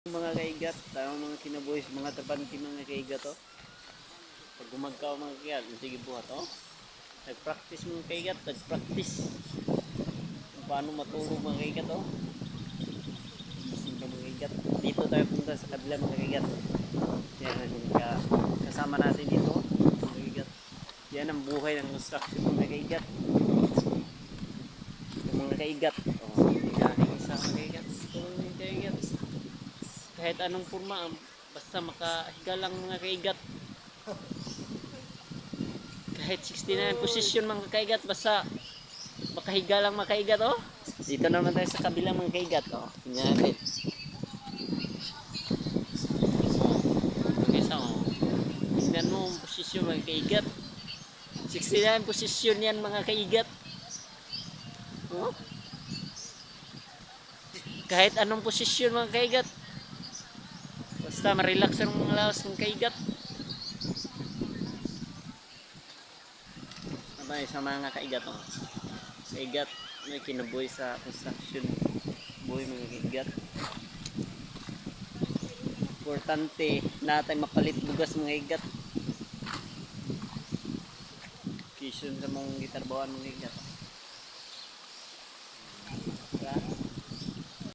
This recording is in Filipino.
Mga kaigat, mga kinabuhis, mga trabanti mga kaigat to. Pag gumagkaw mga kaigat, sige buhat to. Nag-practice mga kaigat, nag-practice. Kung paano matulog mga kaigat to. Gising ka mga kaigat. Dito tayo punta sa kabila mga kaigat. Yan ang kasama natin dito mga kaigat. Yan ang buhay ng construction mga kaigat. Yung mga kaigat. Oh, hindi natin isa mga kaigat. Tulong mga kaigat. Kahit anong forma, basta makahiga lang mga kaigat. Kahit 69 position mga kaigat, basta makahiga lang mga kaigat, oh. Dito naman tayo sa kabilang mga kaigat, oh. Kunyari. Okay, so, tingnan mo ang posisyon mga kaigat. 69 position yan mga kaigat. Oh. Kahit anong posisyon mga kaigat. Basta ma-relax ang mga lawas ng kaigat. Abay sa mga kaigat, oh. Kaigat may kinabuhi sa construction. Buhay mga kaigat. Importante natin mapalit bugas mga kaigat. Kisyon sa mong gitarbawan mga kaigat.